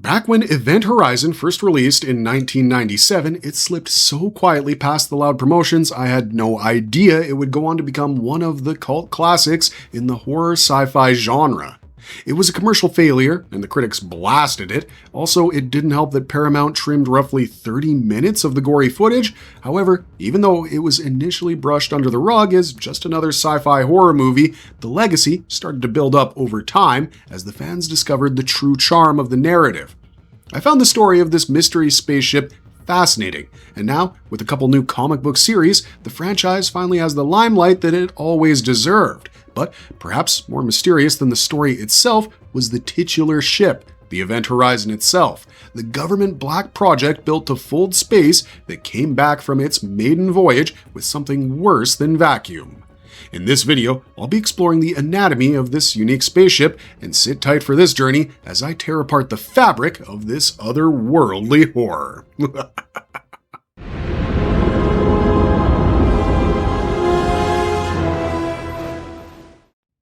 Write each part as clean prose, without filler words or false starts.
Back when Event Horizon first released in 1997, it slipped so quietly past the loud promotions I had no idea it would go on to become one of the cult classics in the horror sci-fi genre. It was a commercial failure, and the critics blasted it. Also, it didn't help that Paramount trimmed roughly 30 minutes of the gory footage. However, even though it was initially brushed under the rug as just another sci-fi horror movie, the legacy started to build up over time as the fans discovered the true charm of the narrative. I found the story of this mystery spaceship fascinating, and now, with a couple new comic book series, the franchise finally has the limelight that it always deserved. But perhaps more mysterious than the story itself was the titular ship, the Event Horizon itself, the government black project built to fold space that came back from its maiden voyage with something worse than vacuum. In this video, I'll be exploring the anatomy of this unique spaceship, and sit tight for this journey as I tear apart the fabric of this otherworldly horror.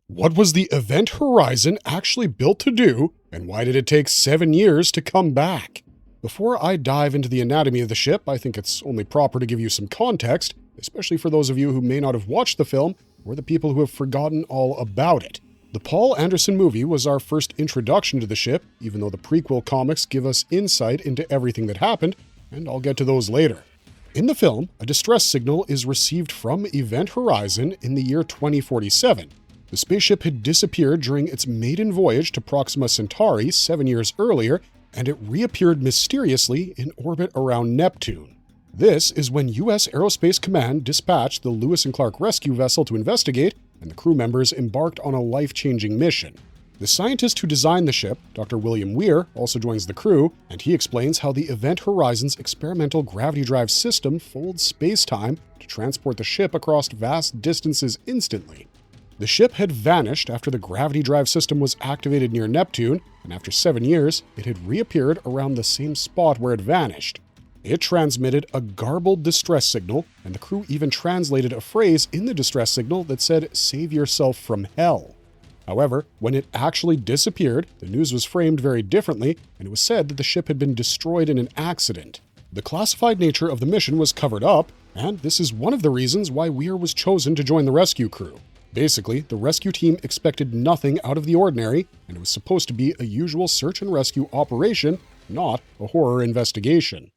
What was the Event Horizon actually built to do, and why did it take 7 years to come back? Before I dive into the anatomy of the ship, I think it's only proper to give you some context, especially for those of you who may not have watched the film, or the people who have forgotten all about it. The Paul Anderson movie was our first introduction to the ship, even though the prequel comics give us insight into everything that happened, and I'll get to those later. In the film, a distress signal is received from Event Horizon in the year 2047. The spaceship had disappeared during its maiden voyage to Proxima Centauri 7 years earlier, and it reappeared mysteriously in orbit around Neptune. This is when U.S. Aerospace Command dispatched the Lewis and Clark rescue vessel to investigate, and the crew members embarked on a life-changing mission. The scientist who designed the ship, Dr. William Weir, also joins the crew, and he explains how the Event Horizon's experimental gravity drive system folds space-time to transport the ship across vast distances instantly. The ship had vanished after the gravity drive system was activated near Neptune, and after 7 years, it had reappeared around the same spot where it vanished. It transmitted a garbled distress signal, and the crew even translated a phrase in the distress signal that said, "Save yourself from hell." However, when it actually disappeared, the news was framed very differently, and it was said that the ship had been destroyed in an accident. The classified nature of the mission was covered up, and this is one of the reasons why Weir was chosen to join the rescue crew. Basically, the rescue team expected nothing out of the ordinary, and it was supposed to be a usual search and rescue operation, not a horror investigation.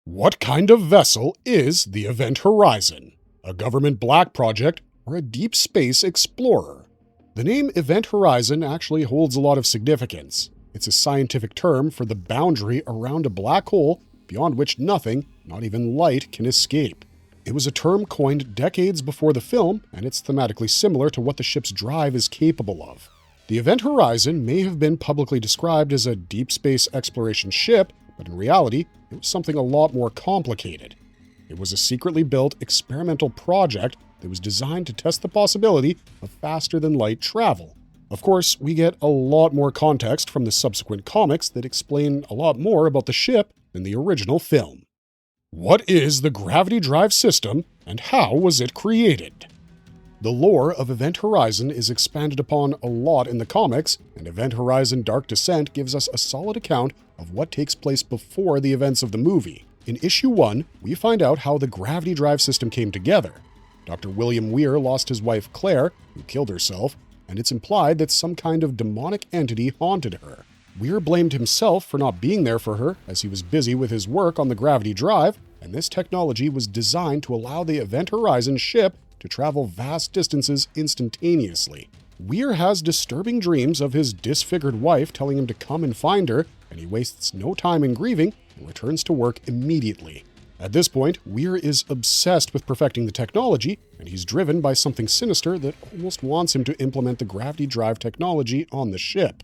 What kind of vessel is the Event Horizon? A government black project or a deep space explorer? The name Event Horizon actually holds a lot of significance. It's a scientific term for the boundary around a black hole beyond which nothing, not even light, can escape. It was a term coined decades before the film, and it's thematically similar to what the ship's drive is capable of. The Event Horizon may have been publicly described as a deep space exploration ship, but in reality, it was something a lot more complicated. It was a secretly built experimental project that was designed to test the possibility of faster-than-light travel. Of course, we get a lot more context from the subsequent comics that explain a lot more about the ship than the original film. What is the gravity drive system, and how was it created? The lore of Event Horizon is expanded upon a lot in the comics, and Event Horizon Dark Descent gives us a solid account of what takes place before the events of the movie. In Issue 1, we find out how the gravity drive system came together. Dr. William Weir lost his wife Claire, who killed herself, and it's implied that some kind of demonic entity haunted her. Weir blamed himself for not being there for her, as he was busy with his work on the gravity drive, and this technology was designed to allow the Event Horizon ship to travel vast distances instantaneously. Weir has disturbing dreams of his disfigured wife telling him to come and find her, and he wastes no time in grieving and returns to work immediately. At this point, Weir is obsessed with perfecting the technology, and he's driven by something sinister that almost wants him to implement the gravity drive technology on the ship.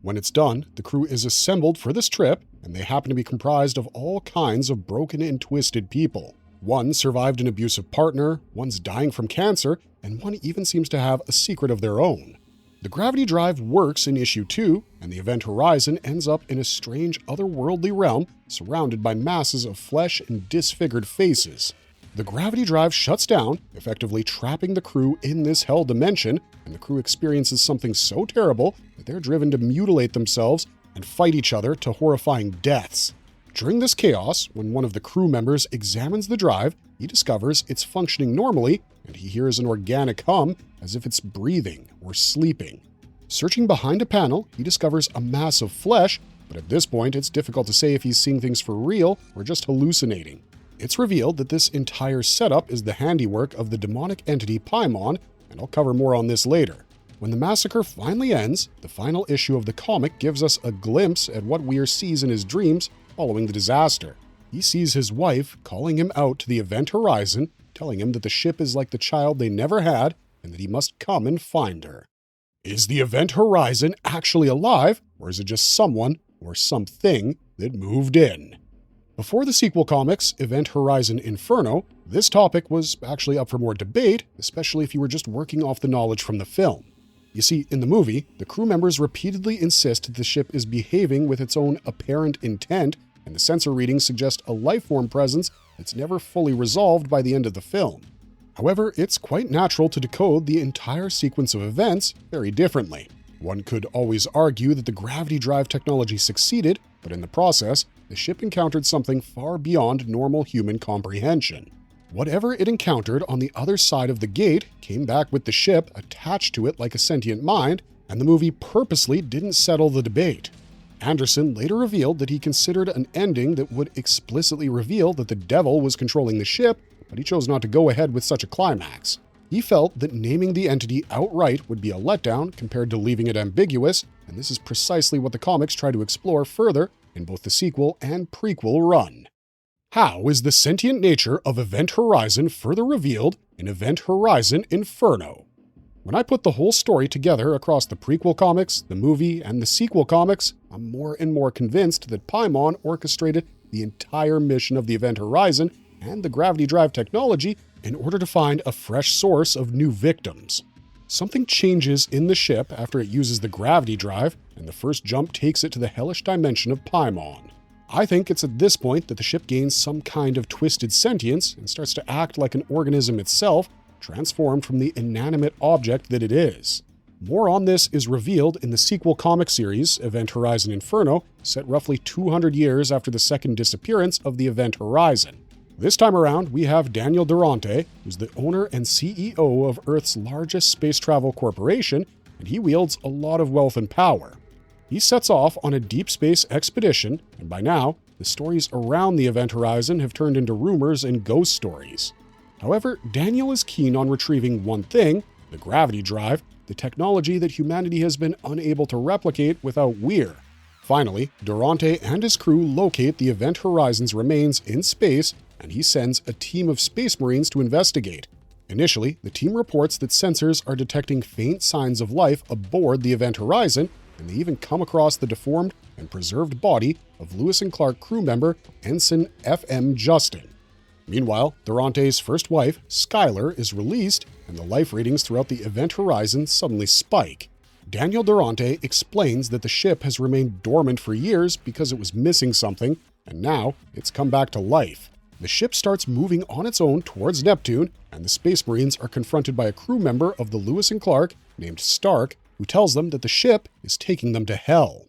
When it's done, the crew is assembled for this trip, and they happen to be comprised of all kinds of broken and twisted people. One survived an abusive partner, one's dying from cancer, and one even seems to have a secret of their own. The gravity drive works in Issue 2, and the Event Horizon ends up in a strange otherworldly realm surrounded by masses of flesh and disfigured faces. The gravity drive shuts down, effectively trapping the crew in this hell dimension, and the crew experiences something so terrible that they're driven to mutilate themselves and fight each other to horrifying deaths. During this chaos, when one of the crew members examines the drive, he discovers it's functioning normally, and he hears an organic hum as if it's breathing or sleeping. Searching behind a panel, he discovers a mass of flesh, but at this point it's difficult to say if he's seeing things for real or just hallucinating. It's revealed that this entire setup is the handiwork of the demonic entity Paimon, and I'll cover more on this later. When the massacre finally ends, the final issue of the comic gives us a glimpse at what Weir sees in his dreams following the disaster. He sees his wife calling him out to the event horizon, telling him that the ship is like the child they never had and that he must come and find her. Is the event horizon actually alive, or is it just someone or something that moved in? Before the sequel comics, Event Horizon Inferno, this topic was actually up for more debate, especially if you were just working off the knowledge from the film. You see, in the movie, the crew members repeatedly insist that the ship is behaving with its own apparent intent, and the sensor readings suggest a lifeform presence that's never fully resolved by the end of the film. However, it's quite natural to decode the entire sequence of events very differently. One could always argue that the gravity drive technology succeeded, but in the process, the ship encountered something far beyond normal human comprehension. Whatever it encountered on the other side of the gate came back with the ship attached to it like a sentient mind, and the movie purposely didn't settle the debate. Anderson later revealed that he considered an ending that would explicitly reveal that the devil was controlling the ship, but he chose not to go ahead with such a climax. He felt that naming the entity outright would be a letdown compared to leaving it ambiguous, and this is precisely what the comics try to explore further in both the sequel and prequel run. How is the sentient nature of Event Horizon further revealed in Event Horizon Inferno? When I put the whole story together across the prequel comics, the movie, and the sequel comics, I'm more and more convinced that Paimon orchestrated the entire mission of the Event Horizon and the gravity drive technology in order to find a fresh source of new victims. Something changes in the ship after it uses the gravity drive, and the first jump takes it to the hellish dimension of Paimon. I think it's at this point that the ship gains some kind of twisted sentience and starts to act like an organism itself, transformed from the inanimate object that it is. More on this is revealed in the sequel comic series, Event Horizon Inferno, set roughly 200 years after the second disappearance of the Event Horizon. This time around, we have Daniel Durante, who's the owner and CEO of Earth's largest space travel corporation, and he wields a lot of wealth and power. He sets off on a deep space expedition, and by now, the stories around the Event Horizon have turned into rumors and ghost stories. However, Daniel is keen on retrieving one thing, the gravity drive, the technology that humanity has been unable to replicate without Weir. Finally, Durante and his crew locate the Event Horizon's remains in space, and he sends a team of Space Marines to investigate. Initially, the team reports that sensors are detecting faint signs of life aboard the Event Horizon, and they even come across the deformed and preserved body of Lewis and Clark crew member Ensign F.M. Justin. Meanwhile, Durante's first wife, Skylar, is released, and the life ratings throughout the Event Horizon suddenly spike. Daniel Durante explains that the ship has remained dormant for years because it was missing something, and now it's come back to life. The ship starts moving on its own towards Neptune, and the Space Marines are confronted by a crew member of the Lewis and Clark named Stark, who tells them that the ship is taking them to hell.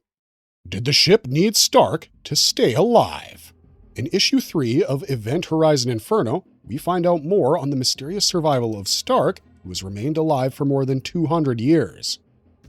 Did the ship need Stark to stay alive? In issue 3 of Event Horizon Inferno, we find out more on the mysterious survival of Stark, who has remained alive for more than 200 years.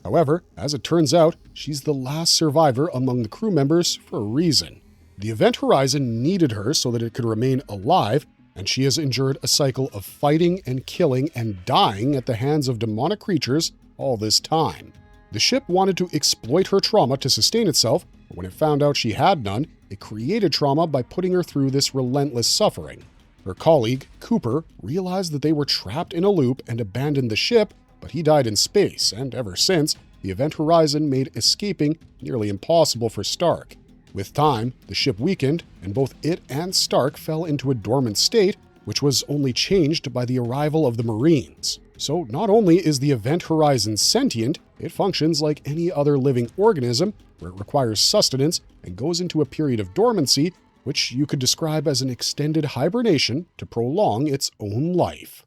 However, as it turns out, she's the last survivor among the crew members for a reason. The Event Horizon needed her so that it could remain alive, and she has endured a cycle of fighting and killing and dying at the hands of demonic creatures all this time. The ship wanted to exploit her trauma to sustain itself, but when it found out she had none, it created trauma by putting her through this relentless suffering. Her colleague, Cooper, realized that they were trapped in a loop and abandoned the ship, but he died in space, and ever since, the Event Horizon made escaping nearly impossible for Stark. With time, the ship weakened, and both it and Stark fell into a dormant state, which was only changed by the arrival of the Marines. So not only is the Event Horizon sentient, it functions like any other living organism, where it requires sustenance and goes into a period of dormancy, which you could describe as an extended hibernation to prolong its own life.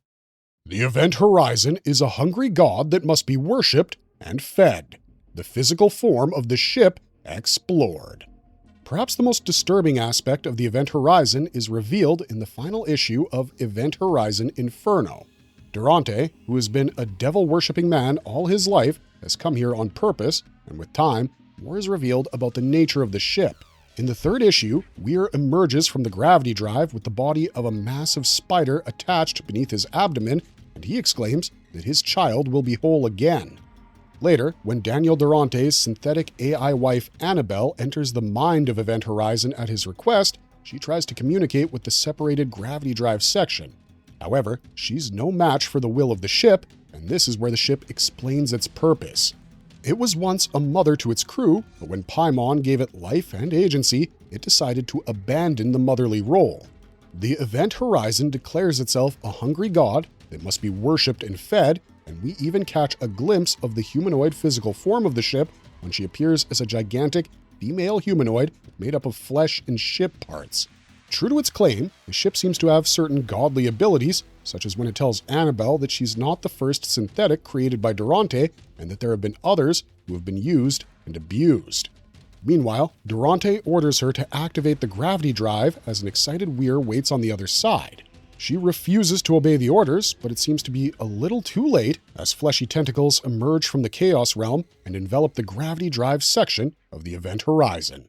The Event Horizon is a hungry god that must be worshipped and fed. The physical form of the ship explored. Perhaps the most disturbing aspect of the Event Horizon is revealed in the final issue of Event Horizon Inferno. Durante, who has been a devil-worshipping man all his life, has come here on purpose, and with time, more is revealed about the nature of the ship. In the third issue, Weir emerges from the gravity drive with the body of a massive spider attached beneath his abdomen, and he exclaims that his child will be whole again. Later, when Daniel Durante's synthetic AI wife Annabelle enters the mind of Event Horizon at his request, she tries to communicate with the separated gravity drive section. However, she's no match for the will of the ship, and this is where the ship explains its purpose. It was once a mother to its crew, but when Paimon gave it life and agency, it decided to abandon the motherly role. The Event Horizon declares itself a hungry god that must be worshipped and fed, and we even catch a glimpse of the humanoid physical form of the ship when she appears as a gigantic female humanoid made up of flesh and ship parts. True to its claim, the ship seems to have certain godly abilities, such as when it tells Annabelle that she's not the first synthetic created by Durante and that there have been others who have been used and abused. Meanwhile, Durante orders her to activate the gravity drive as an excited Weir waits on the other side. She refuses to obey the orders, but it seems to be a little too late as fleshy tentacles emerge from the Chaos Realm and envelop the gravity drive section of the Event Horizon.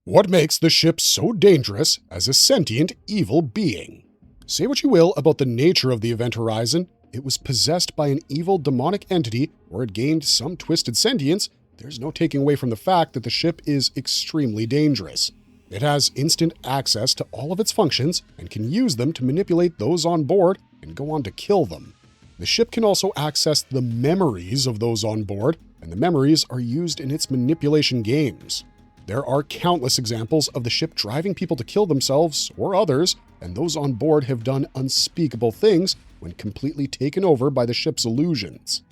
What makes the ship so dangerous as a sentient evil being? Say what you will about the nature of the Event Horizon, it was possessed by an evil demonic entity or it gained some twisted sentience, there's no taking away from the fact that the ship is extremely dangerous. It has instant access to all of its functions and can use them to manipulate those on board and go on to kill them. The ship can also access the memories of those on board, and the memories are used in its manipulation games. There are countless examples of the ship driving people to kill themselves or others, and those on board have done unspeakable things when completely taken over by the ship's illusions.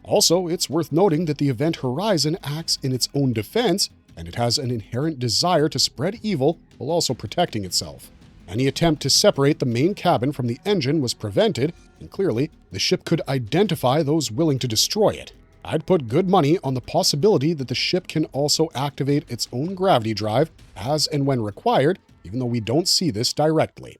Also, it's worth noting that the Event Horizon acts in its own defense, and it has an inherent desire to spread evil while also protecting itself. Any attempt to separate the main cabin from the engine was prevented, and clearly, the ship could identify those willing to destroy it. I'd put good money on the possibility that the ship can also activate its own gravity drive as and when required, even though we don't see this directly.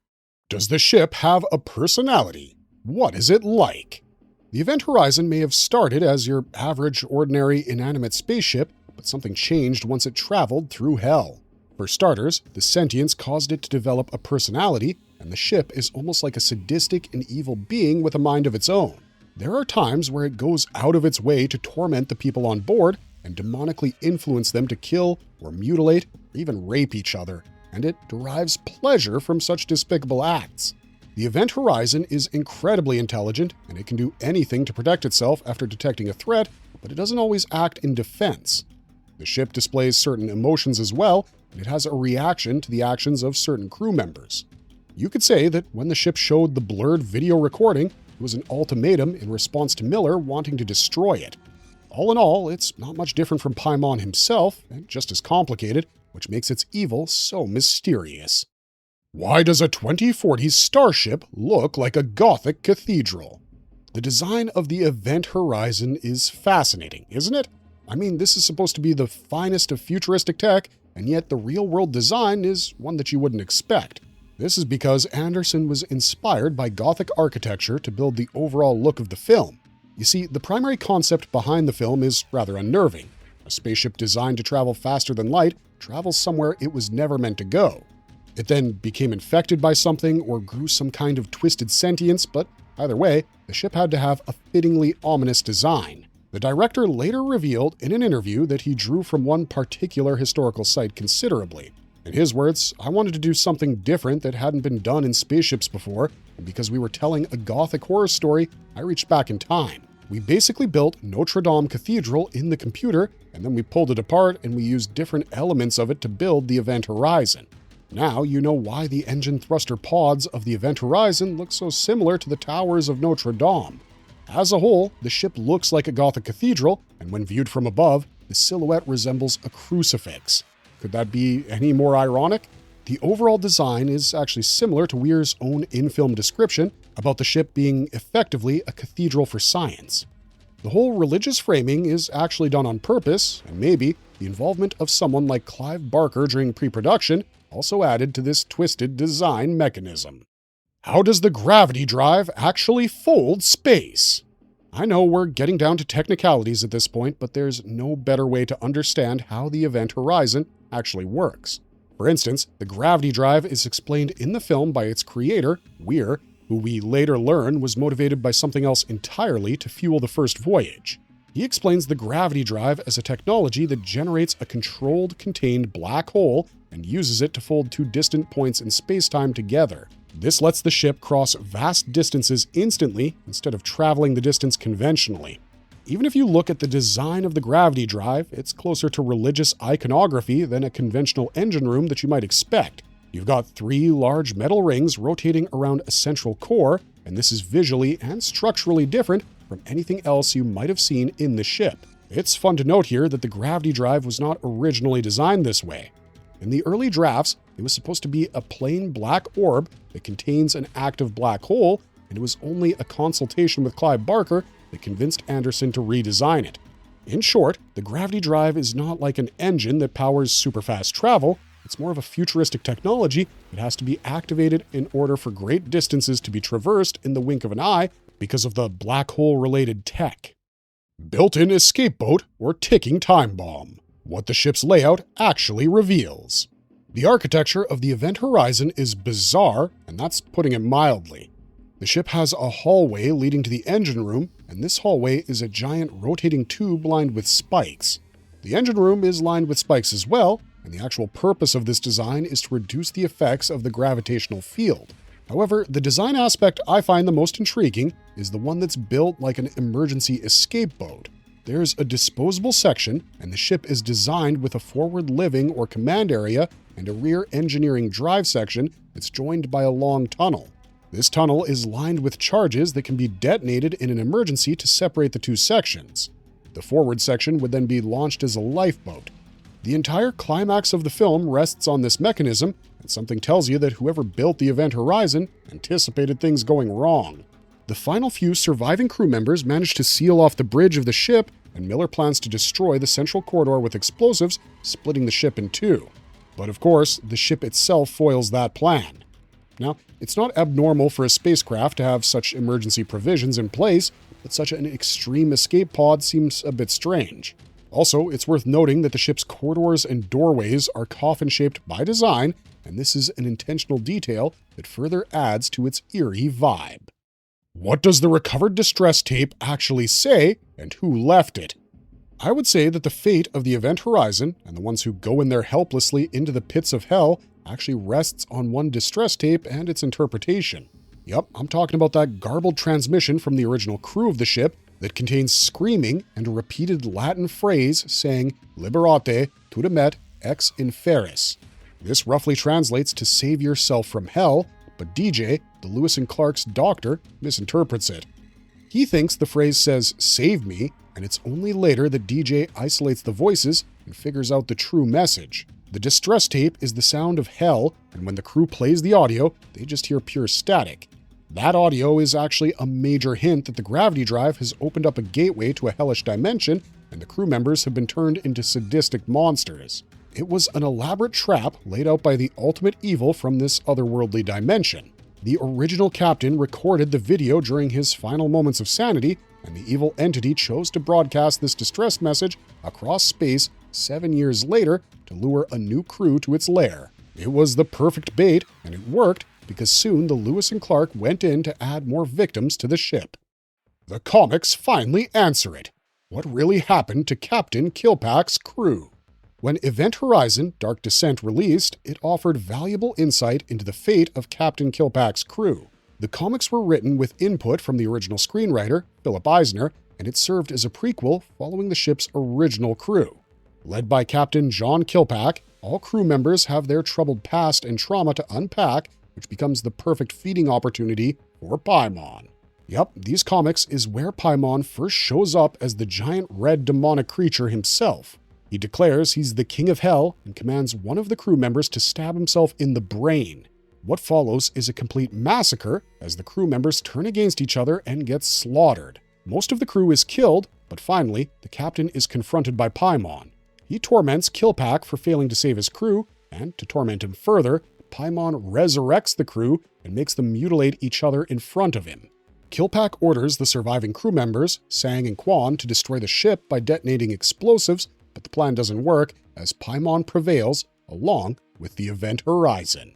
Does the ship have a personality? What is it like? The Event Horizon may have started as your average, ordinary, inanimate spaceship, but something changed once it traveled through hell. For starters, the sentience caused it to develop a personality, and the ship is almost like a sadistic and evil being with a mind of its own. There are times where it goes out of its way to torment the people on board and demonically influence them to kill or mutilate or even rape each other, and it derives pleasure from such despicable acts. The Event Horizon is incredibly intelligent, and it can do anything to protect itself after detecting a threat, but it doesn't always act in defense. The ship displays certain emotions as well, and it has a reaction to the actions of certain crew members. You could say that when the ship showed the blurred video recording, it was an ultimatum in response to Miller wanting to destroy it. All in all, it's not much different from Paimon himself, and just as complicated, which makes its evil so mysterious. Why does a 2040 Starship look like a Gothic cathedral? The design of the Event Horizon is fascinating, isn't it? I mean, this is supposed to be the finest of futuristic tech, and yet the real-world design is one that you wouldn't expect. This is because Anderson was inspired by Gothic architecture to build the overall look of the film. You see, the primary concept behind the film is rather unnerving. A spaceship designed to travel faster than light travels somewhere it was never meant to go. It then became infected by something or grew some kind of twisted sentience, but either way, the ship had to have a fittingly ominous design. The director later revealed in an interview that he drew from one particular historical site considerably. In his words, "I wanted to do something different that hadn't been done in spaceships before, and because we were telling a Gothic horror story, I reached back in time. We basically built Notre Dame Cathedral in the computer, and then we pulled it apart and we used different elements of it to build the Event Horizon. Now you know why the engine thruster pods of the Event Horizon look so similar to the towers of Notre Dame. As a whole, the ship looks like a Gothic cathedral, and when viewed from above, the silhouette resembles a crucifix. Could that be any more ironic? The overall design is actually similar to Weir's own in-film description about the ship being effectively a cathedral for science. The whole religious framing is actually done on purpose, and maybe the involvement of someone like Clive Barker during pre-production also added to this twisted design mechanism. How does the gravity drive actually fold space? I know we're getting down to technicalities at this point, but there's no better way to understand how the event horizon actually works. For instance, the gravity drive is explained in the film by its creator, Weir, who we later learn was motivated by something else entirely to fuel the first voyage. He explains the gravity drive as a technology that generates a controlled, contained black hole and uses it to fold two distant points in space-time together. This lets the ship cross vast distances instantly instead of traveling the distance conventionally. Even if you look at the design of the gravity drive, it's closer to religious iconography than a conventional engine room that you might expect. You've got three large metal rings rotating around a central core, and this is visually and structurally different from anything else you might have seen in the ship. It's fun to note here that the gravity drive was not originally designed this way. In the early drafts, it was supposed to be a plain black orb that contains an active black hole, and it was only a consultation with Clive Barker that convinced Anderson to redesign it. In short, the gravity drive is not like an engine that powers super-fast travel. It's more of a futuristic technology that has to be activated in order for great distances to be traversed in the wink of an eye because of the black hole-related tech. Built-in escape boat or ticking time bomb. What the ship's layout actually reveals. The architecture of the event horizon is bizarre, and that's putting it mildly. The ship has a hallway leading to the engine room, and this hallway is a giant rotating tube lined with spikes. The engine room is lined with spikes as well, and the actual purpose of this design is to reduce the effects of the gravitational field. However, the design aspect I find the most intriguing is the one that's built like an emergency escape boat. There's a disposable section, and the ship is designed with a forward living or command area and a rear engineering drive section that's joined by a long tunnel. This tunnel is lined with charges that can be detonated in an emergency to separate the two sections. The forward section would then be launched as a lifeboat. The entire climax of the film rests on this mechanism, and something tells you that whoever built the event horizon anticipated things going wrong. The final few surviving crew members managed to seal off the bridge of the ship, and Miller plans to destroy the central corridor with explosives, splitting the ship in two. But of course, the ship itself foils that plan. Now, it's not abnormal for a spacecraft to have such emergency provisions in place, but such an extreme escape pod seems a bit strange. Also, it's worth noting that the ship's corridors and doorways are coffin-shaped by design, and this is an intentional detail that further adds to its eerie vibe. What does the recovered distress tape actually say, and who left it? I would say that the fate of the event horizon, and the ones who go in there helplessly into the pits of hell, actually rests on one distress tape and its interpretation. Yep, I'm talking about that garbled transmission from the original crew of the ship that contains screaming and a repeated Latin phrase saying "Liberate tudemet ex inferis." This roughly translates to "save yourself from hell," but DJ, the Lewis and Clark's doctor, misinterprets it. He thinks the phrase says "save me," and it's only later that DJ isolates the voices and figures out the true message. The distress tape is the sound of hell, and when the crew plays the audio, they just hear pure static. That audio is actually a major hint that the gravity drive has opened up a gateway to a hellish dimension, and the crew members have been turned into sadistic monsters. It was an elaborate trap laid out by the ultimate evil from this otherworldly dimension. The original captain recorded the video during his final moments of sanity, and the evil entity chose to broadcast this distress message across space 7 years later to lure a new crew to its lair. It was the perfect bait, and it worked because soon the Lewis and Clark went in to add more victims to the ship. The comics finally answer it. What really happened to Captain Kilpack's crew? When Event Horizon Dark Descent released, it offered valuable insight into the fate of Captain Kilpack's crew. The comics were written with input from the original screenwriter, Philip Eisner, and it served as a prequel following the ship's original crew. Led by Captain John Kilpack, all crew members have their troubled past and trauma to unpack, which becomes the perfect feeding opportunity for Paimon. Yep, these comics is where Paimon first shows up as the giant red demonic creature himself. He declares he's the king of hell and commands one of the crew members to stab himself in the brain. What follows is a complete massacre as the crew members turn against each other and get slaughtered. Most of the crew is killed, but finally, the captain is confronted by Paimon. He torments Killpack for failing to save his crew, and to torment him further, Paimon resurrects the crew and makes them mutilate each other in front of him. Killpack orders the surviving crew members, Sang and Quan, to destroy the ship by detonating explosives, but the plan doesn't work as Paimon prevails, along with the Event Horizon.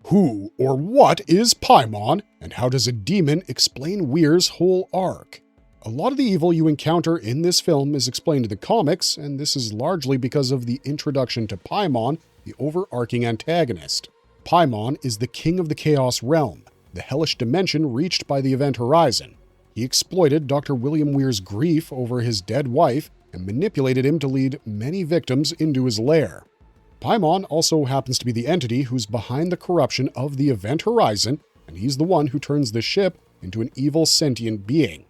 Who or what is Paimon, and how does a demon explain Weir's whole arc? A lot of the evil you encounter in this film is explained in the comics, and this is largely because of the introduction to Paimon, the overarching antagonist. Paimon is the king of the Chaos Realm, the hellish dimension reached by the Event Horizon. He exploited Dr. William Weir's grief over his dead wife and manipulated him to lead many victims into his lair. Paimon also happens to be the entity who's behind the corruption of the Event Horizon, and he's the one who turns the ship into an evil sentient being.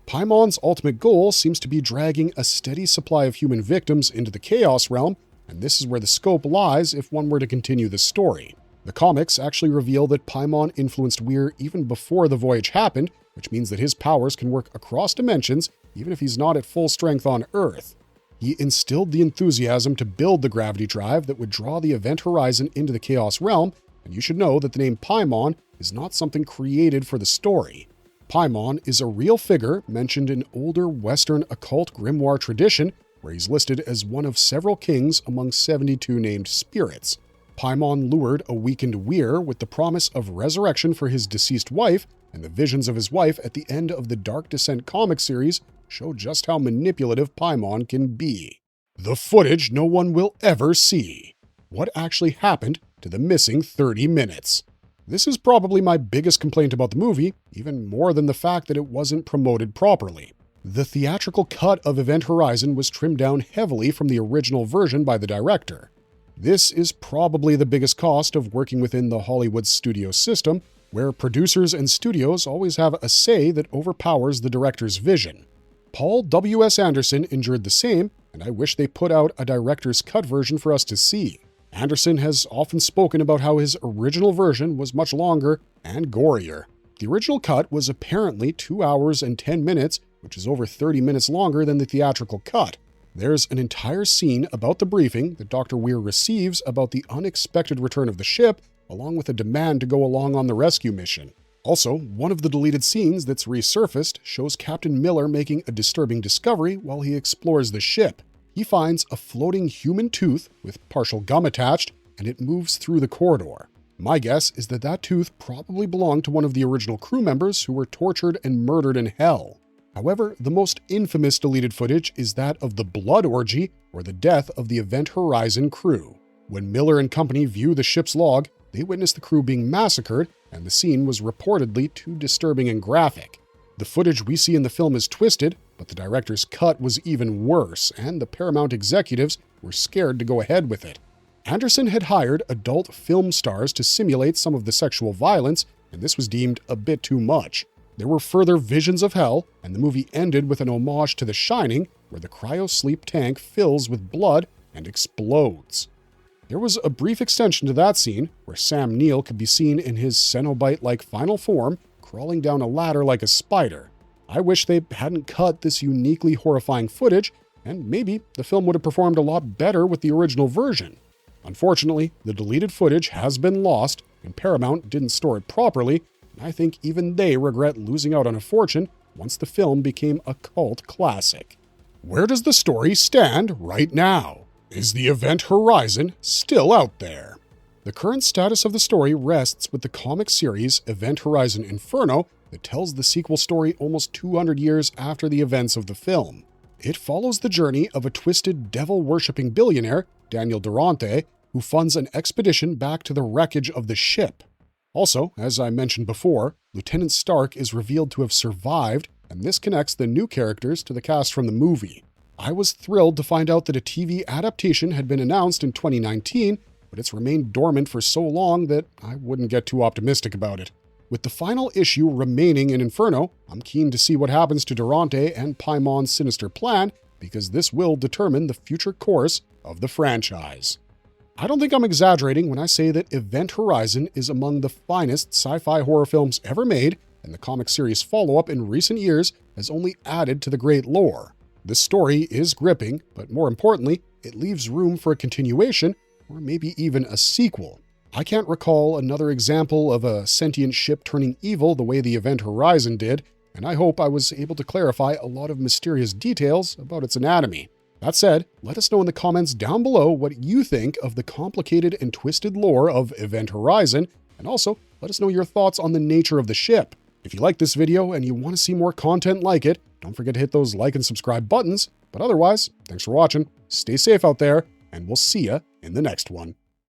Paimon's ultimate goal seems to be dragging a steady supply of human victims into the Chaos Realm, and this is where the scope lies if one were to continue the story. The comics actually reveal that Paimon influenced Weir even before the voyage happened, which means that his powers can work across dimensions even if he's not at full strength on Earth. He instilled the enthusiasm to build the gravity drive that would draw the Event Horizon into the Chaos Realm, and you should know that the name Paimon is not something created for the story. Paimon is a real figure mentioned in older Western occult grimoire tradition, where he's listed as one of several kings among 72 named spirits. Paimon lured a weakened Weir with the promise of resurrection for his deceased wife, and the visions of his wife at the end of the Dark Descent comic series show just how manipulative Paimon can be. The footage no one will ever see. What actually happened to the missing 30 minutes? This is probably my biggest complaint about the movie, even more than the fact that it wasn't promoted properly. The theatrical cut of Event Horizon was trimmed down heavily from the original version by the director. This is probably the biggest cost of working within the Hollywood studio system, where producers and studios always have a say that overpowers the director's vision. Paul W.S. Anderson endured the same, and I wish they put out a director's cut version for us to see. Anderson has often spoken about how his original version was much longer and gorier. The original cut was apparently 2 hours and 10 minutes, which is over 30 minutes longer than the theatrical cut. There's an entire scene about the briefing that Dr. Weir receives about the unexpected return of the ship, along with a demand to go along on the rescue mission. Also, one of the deleted scenes that's resurfaced shows Captain Miller making a disturbing discovery while he explores the ship. He finds a floating human tooth with partial gum attached, and it moves through the corridor. My guess is that that tooth probably belonged to one of the original crew members who were tortured and murdered in hell. However, the most infamous deleted footage is that of the blood orgy, or the death of the Event Horizon crew. When Miller and company view the ship's log, they witness the crew being massacred, and the scene was reportedly too disturbing and graphic. The footage we see in the film is twisted, but the director's cut was even worse, and the Paramount executives were scared to go ahead with it. Anderson had hired adult film stars to simulate some of the sexual violence, and this was deemed a bit too much. There were further visions of hell, and the movie ended with an homage to The Shining, where the cryo-sleep tank fills with blood and explodes. There was a brief extension to that scene, where Sam Neill could be seen in his Cenobite-like final form, crawling down a ladder like a spider. I wish they hadn't cut this uniquely horrifying footage, and maybe the film would have performed a lot better with the original version. Unfortunately, the deleted footage has been lost, and Paramount didn't store it properly, and I think even they regret losing out on a fortune once the film became a cult classic. Where does the story stand right now? Is the Event Horizon still out there? The current status of the story rests with the comic series Event Horizon Inferno that tells the sequel story almost 200 years after the events of the film. It follows the journey of a twisted, devil-worshipping billionaire, Daniel Durante, who funds an expedition back to the wreckage of the ship. Also, as I mentioned before, Lieutenant Stark is revealed to have survived, and this connects the new characters to the cast from the movie. I was thrilled to find out that a TV adaptation had been announced in 2019, but it's remained dormant for so long that I wouldn't get too optimistic about it. With the final issue remaining in Inferno, I'm keen to see what happens to Durante and Paimon's sinister plan, because this will determine the future course of the franchise. I don't think I'm exaggerating when I say that Event Horizon is among the finest sci-fi horror films ever made, and the comic series follow-up in recent years has only added to the great lore. The story is gripping, but more importantly, it leaves room for a continuation, or maybe even a sequel. I can't recall another example of a sentient ship turning evil the way the Event Horizon did, and I hope I was able to clarify a lot of mysterious details about its anatomy. That said, let us know in the comments down below what you think of the complicated and twisted lore of Event Horizon, and also let us know your thoughts on the nature of the ship. If you like this video and you want to see more content like it, don't forget to hit those like and subscribe buttons. But otherwise, thanks for watching, stay safe out there, and we'll see ya in the next one.